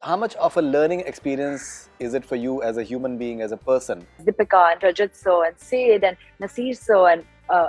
How much of a learning experience is it for you as a human being, as a person? Deepika and Rajat sir and Sid and Naseer sir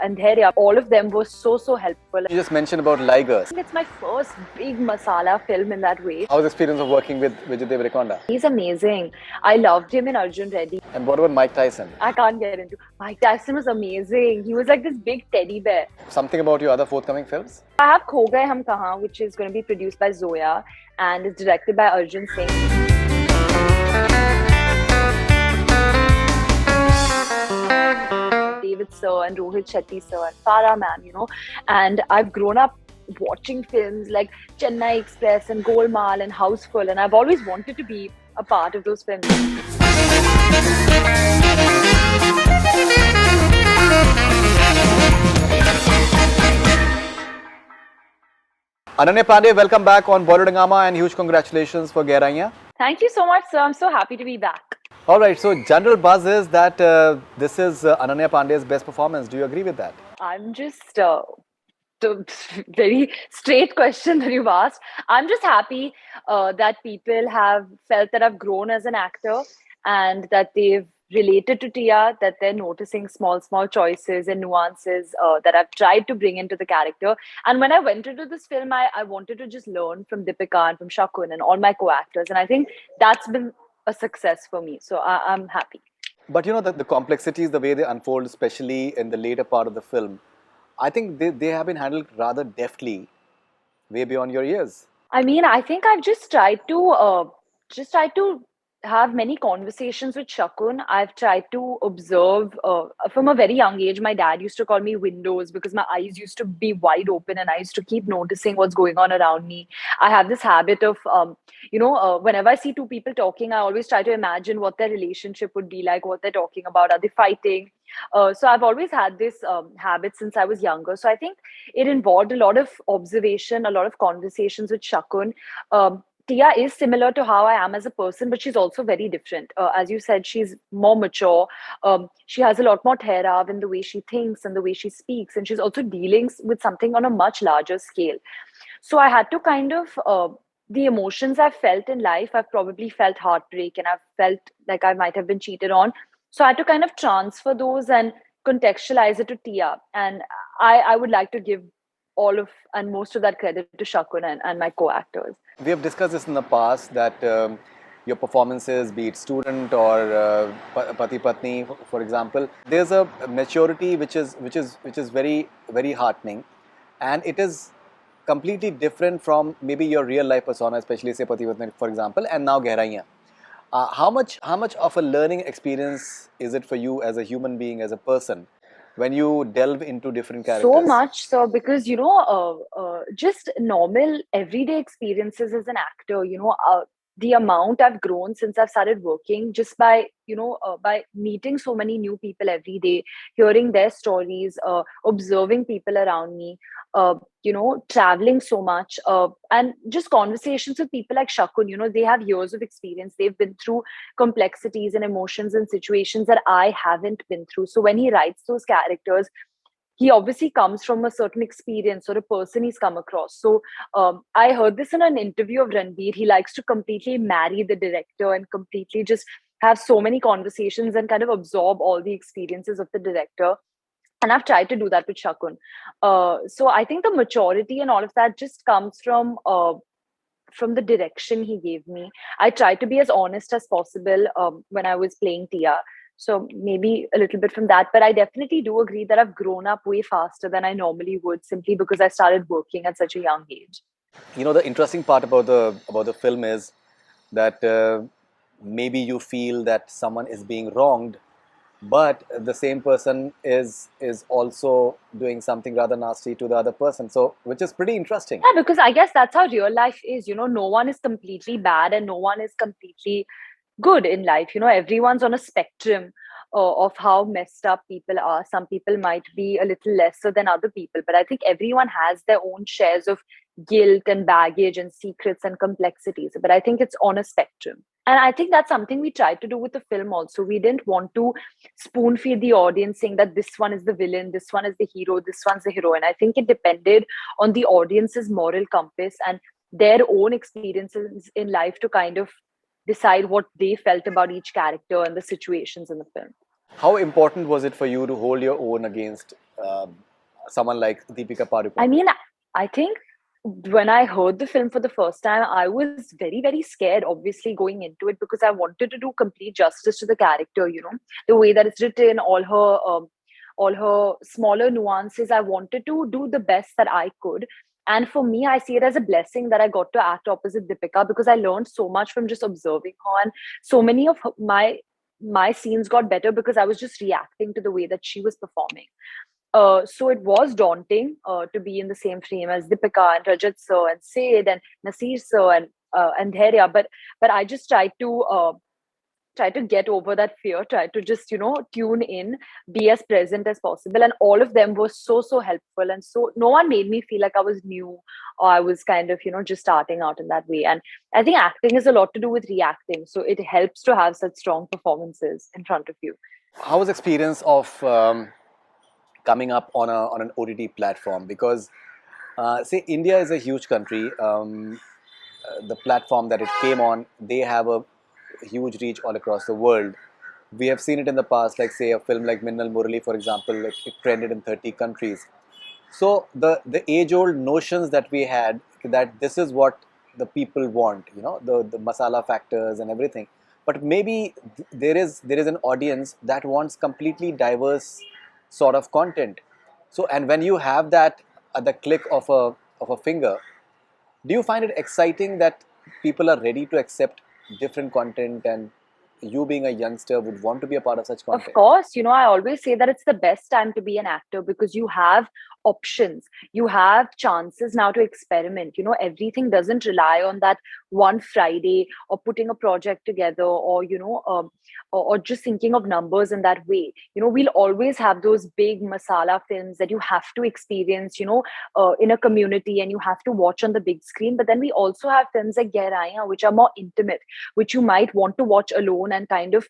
and Gehraiyaan, all of them were so helpful. You just mentioned about Liger. It's my first big masala film in that way. How was the experience of working with Vijay Deverakonda? He's amazing. I loved him in Arjun Reddy. And what about Mike Tyson? I can't get into. Mike Tyson was amazing. He was like this big teddy bear. Something about your other forthcoming films? I have Kho Gaye Hum Kahan, which is going to be produced by Zoya and is directed by Arjun Singh. David sir and Rohit Shetty sir and Farah ma'am, and I've grown up watching films like Chennai Express and Golmaal and Houseful, and I've always wanted to be a part of those films. Ananya Panday, welcome back on Bollywood Hungama and huge congratulations for Gehraiyaan. Thank you so much, sir. I'm so happy to be back. All right, so general buzz is that this is Ananya Panday's best performance. Do you agree with that? I'm just the very straight question that you've asked. I'm just happy that people have felt that I've grown as an actor and that they've related to Tia, that they're noticing small choices and nuances that I've tried to bring into the character. And when I went into this film, I wanted to just learn from Deepika and from Shakun and all my co-actors. And I think that's been a success for me. So I'm happy. But you know, the complexities, the way they unfold, especially in the later part of the film, I think they have been handled rather deftly, way beyond your years. I mean, I think I've just tried to have many conversations with Shakun. I've tried to observe from a very young age. My dad used to call me Windows because my eyes used to be wide open and I used to keep noticing what's going on around me. I have this habit of, whenever I see two people talking, I always try to imagine what their relationship would be like, what they're talking about. Are they fighting? So I've always had this habit since I was younger. So I think it involved a lot of observation, a lot of conversations with Shakun. Tia is similar to how I am as a person, but she's also very different. As you said, she's more mature. She has a lot more tehrav in the way she thinks and the way she speaks. And she's also dealing with something on a much larger scale. So I had to kind of, the emotions I've felt in life, I've probably felt heartbreak and I've felt like I might have been cheated on. So I had to kind of transfer those and contextualize it to Tia. And I would like to give all of and most of that credit to Shakun and my co-actors. We have discussed this in the past that your performances, be it student or pati patni, for example, there's a maturity which is very heartening, and it is completely different from maybe your real life persona, especially say pati patni, for example, and now Gehraiyaan. How much of a learning experience is it for you as a human being, as a person, when you delve into different characters? So much so, because just normal everyday experiences as an actor, the amount I've grown since I've started working, just by by meeting so many new people every day, hearing their stories, observing people around me, traveling so much, and just conversations with people like Shakun. They have years of experience. They've been through complexities and emotions and situations that I haven't been through. So when he writes those characters, he obviously comes from a certain experience or a person he's come across. So I heard this in an interview of Ranbir. He likes to completely marry the director and completely just have so many conversations and kind of absorb all the experiences of the director. And I've tried to do that with Shakun. So I think the maturity and all of that just comes from the direction he gave me. I tried to be as honest as possible when I was playing Tia. So maybe a little bit from that, but I definitely do agree that I've grown up way faster than I normally would, simply because I started working at such a young age. The interesting part about the film is that maybe you feel that someone is being wronged, but the same person is also doing something rather nasty to the other person. So, which is pretty interesting. Yeah, because I guess that's how real life is. No one is completely bad and no one is completely good in life. Everyone's on a spectrum of how messed up people are. Some people might be a little lesser than other people, but I think everyone has their own shares of guilt and baggage and secrets and complexities. But I think it's on a spectrum. And I think that's something we tried to do with the film also. We didn't want to spoon feed the audience saying that this one is the villain, this one is the hero, this one's the heroine. I think it depended on the audience's moral compass and their own experiences in life to kind of decide what they felt about each character and the situations in the film. How important was it for you to hold your own against someone like Deepika I Padukone? mean, I think when I heard the film for the first time, I was very, very scared, obviously, going into it because I wanted to do complete justice to the character, the way that it's written, all her smaller nuances. I wanted to do the best that I could. And for me, I see it as a blessing that I got to act opposite Deepika because I learned so much from just observing her. And so many of my scenes got better because I was just reacting to the way that she was performing. So it was daunting to be in the same frame as Deepika and Rajat sir and Sid and Nasir sir and Gehraiyaan, but I just tried to get over that fear, tried to just tune in, be as present as possible, and all of them were so helpful, and so no one made me feel like I was new or I was kind of just starting out in that way. And I think acting is a lot to do with reacting, so it helps to have such strong performances in front of you. How was experience of coming up on an OTT platform? Because say India is a huge country. The platform that it came on, they have a huge reach all across the world. We have seen it in the past, like say a film like Minnal Murali, for example, like it trended in 30 countries. So the age old notions that we had, that this is what the people want, the masala factors and everything. But maybe there is an audience that wants completely diverse sort of content. So and when you have that at the click of a finger, do you find it exciting that people are ready to accept different content, and you being a youngster would want to be a part of such Of content? course, I always say that it's the best time to be an actor because you have options, you have chances now to experiment. Everything doesn't rely on that one Friday or putting a project together or, or just thinking of numbers in that way. We'll always have those big masala films that you have to experience, in a community and you have to watch on the big screen. But then we also have films like Gehraiyaan, which are more intimate, which you might want to watch alone and kind of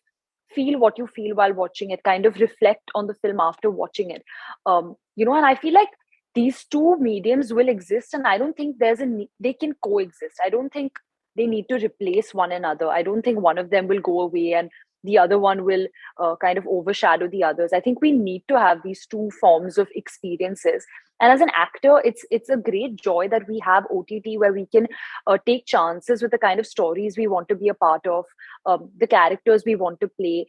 feel what you feel while watching it, kind of reflect on the film after watching it. And I feel like these two mediums will exist, and I don't think they can coexist. I don't think they need to replace one another. I don't think one of them will go away and the other one will kind of overshadow the others. I think we need to have these two forms of experiences. And as an actor, it's a great joy that we have OTT where we can take chances with the kind of stories we want to be a part of, the characters we want to play.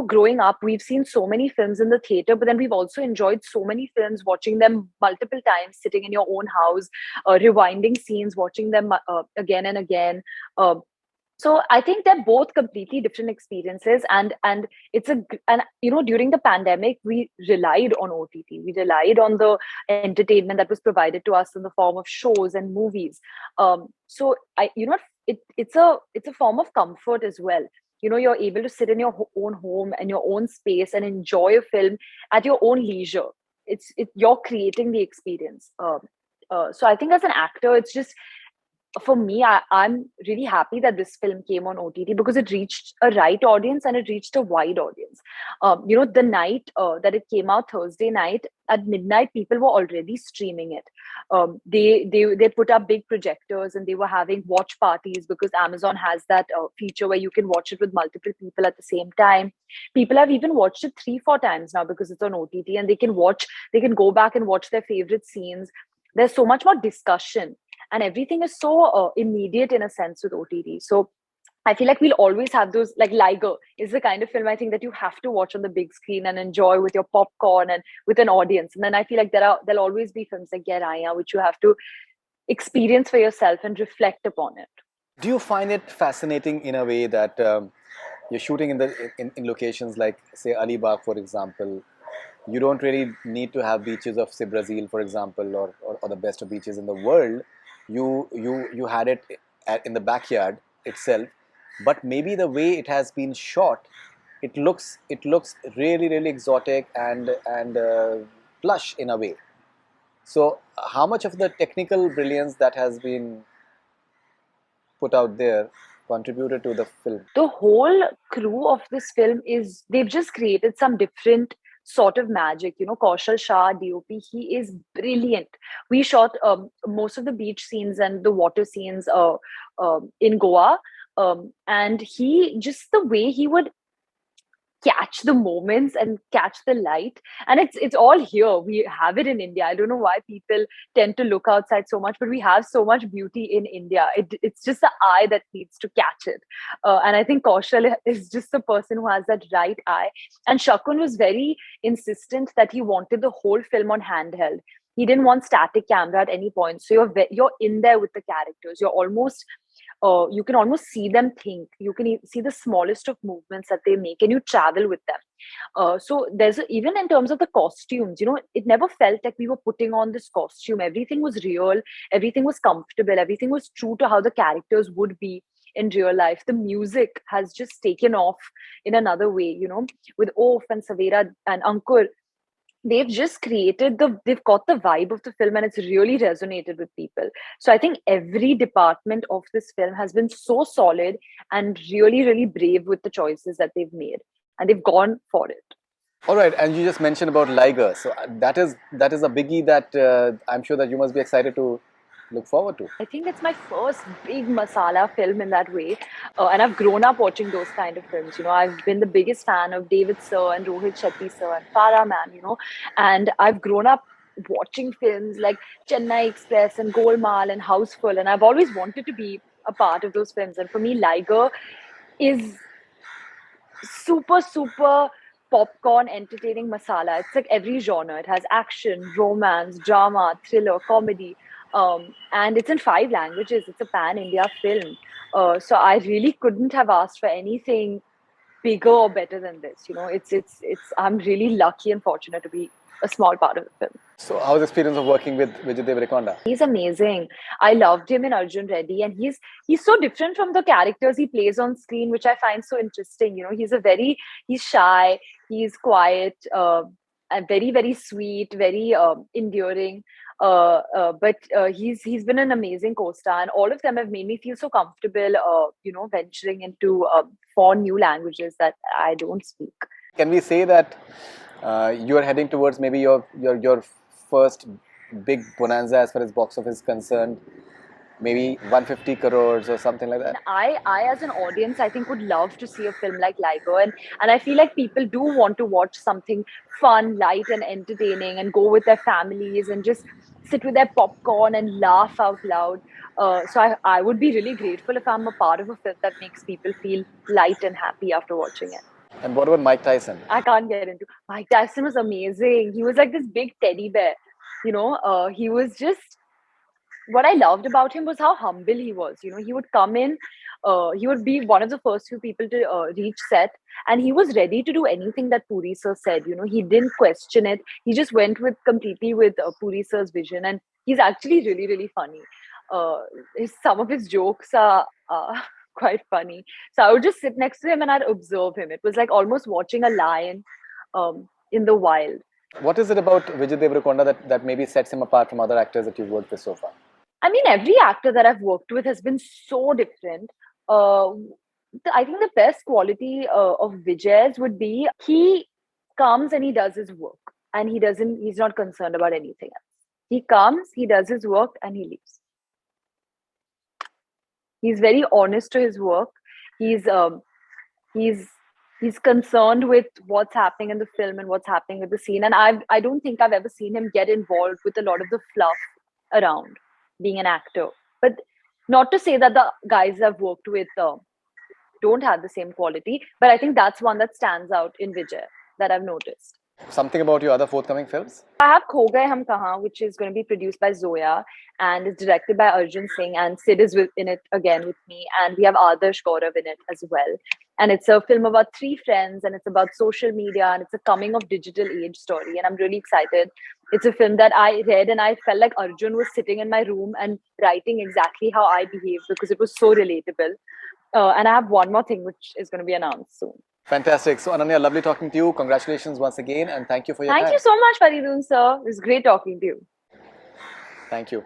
Growing up, we've seen so many films in the theater, but then we've also enjoyed so many films watching them multiple times, sitting in your own house, rewinding scenes, watching them again and again. So I think they're both completely different experiences, and during the pandemic we relied on OTT, we relied on the entertainment that was provided to us in the form of shows and movies. So I you know it's a form of comfort as well. You're able to sit in your own home and your own space and enjoy a film at your own leisure. You're creating the experience. So I think as an actor, it's just, for me, I'm really happy that this film came on OTT because it reached a right audience and it reached a wide audience. The night that it came out, Thursday night at midnight, people were already streaming it. They put up big projectors and they were having watch parties because Amazon has that feature where you can watch it with multiple people at the same time. People have even watched it 3-4 times now because it's on OTT, and they can go back and watch their favorite scenes. There's so much more discussion, and everything is so immediate in a sense with OTT. So I feel like we'll always have those, like Liger is the kind of film I think that you have to watch on the big screen and enjoy with your popcorn and with an audience. And then I feel like there'll always be films like Gehraiyaan, which you have to experience for yourself and reflect upon it. Do you find it fascinating in a way that you're shooting in locations like say Alibag, for example? You don't really need to have beaches of say Brazil, for example, or the best of beaches in the world. You had it in the backyard itself, but maybe the way it has been shot, it looks really exotic and plush in a way. So how much of the technical brilliance that has been put out there contributed to the film? The whole crew of this film they've just created some different sort of magic. Kaushal Shah, DOP, he is brilliant. We shot most of the beach scenes and the water scenes in Goa. And he, just the way he would catch the moments and catch the light, and it's all here. We have it in India. I don't know why people tend to look outside so much, but we have so much beauty in India. It's just the eye that needs to catch it, and I think Kaushal is just the person who has that right eye. And Shakun was very insistent that he wanted the whole film on handheld. He didn't want static camera at any point, so you're in there with the characters. You're almost you can almost see them think. You can see the smallest of movements that they make, and you travel with them. So even in terms of the costumes, it never felt like we were putting on this costume. Everything was real, everything was comfortable, everything was true to how the characters would be in real life. The music has just taken off in another way, with Oaf and Savera and Ankur. They've just they've got the vibe of the film, and it's really resonated with people. So I think every department of this film has been so solid and really, really brave with the choices that they've made, and they've gone for it. All right, and you just mentioned about Liger. So that is a biggie that I'm sure that you must be excited to look forward to. I think it's my first big masala film in that way. And I've grown up watching those kind of films. I've been the biggest fan of David Sir and Rohit Shetty Sir and Farah Man, and I've grown up watching films like Chennai Express and Golmaal and Houseful, and I've always wanted to be a part of those films. And for me, Liger is super, super popcorn entertaining masala. It's like every genre. It has action, romance, drama, thriller, comedy. And it's in 5 languages. It's a pan-India film. So I really couldn't have asked for anything bigger or better than this. I'm really lucky and fortunate to be a small part of the film. So how's the experience of working with Vijay Deverakonda? He's amazing. I loved him in Arjun Reddy, and he's so different from the characters he plays on screen, which I find so interesting. He's shy, he's quiet, and very, very sweet, very endearing. But he's been an amazing co-star, and all of them have made me feel so comfortable, venturing into 4 new languages that I don't speak. Can we say that you are heading towards maybe your first big bonanza as far as box office is concerned? Maybe 150 crores or something like that? I as an audience, I think would love to see a film like Liger, and I feel like people do want to watch something fun, light and entertaining, and go with their families and just sit with their popcorn and laugh out loud. So I would be really grateful if I'm a part of a film that makes people feel light and happy after watching it. And what about Mike Tyson? I can't get into. Mike Tyson was amazing. He was like this big teddy bear. He was just. What I loved about him was how humble he was. He would come in, he would be one of the first few people to reach set, and he was ready to do anything that Puri sir said. He didn't question it. He just went completely with Puri sir's vision, and he's actually really, really funny. Some of his jokes are quite funny. So I would just sit next to him and I'd observe him. It was like almost watching a lion in the wild. What is it about Vijay Deverakonda that maybe sets him apart from other actors that you've worked with so far? I mean, every actor that I've worked with has been so different. I think the best quality of Vijay's would be he comes and he does his work, and he's not concerned about anything else. He comes, he does his work, and he leaves. He's very honest to his work. He's concerned with what's happening in the film and what's happening with the scene. And I don't think I've ever seen him get involved with a lot of the fluff around being an actor. But not to say that the guys I've worked with don't have the same quality, but I think that's one that stands out in Vijay that I've noticed. Something about your other forthcoming films? I have Kho Gaye Hum Kahan, which is going to be produced by Zoya and is directed by Arjun Singh, and Sid is in it again with me, and we have Adarsh Gaurav in it as well. And it's a film about 3 friends, and it's about social media, and it's a coming of digital age story, and I'm really excited. It's a film that I read and I felt like Arjun was sitting in my room and writing exactly how I behaved, because it was so relatable. And I have one more thing which is going to be announced soon. Fantastic. So Ananya, lovely talking to you. Congratulations once again, and thank you for your time. Thank you so much, Faridoon sir. It was great talking to you. Thank you.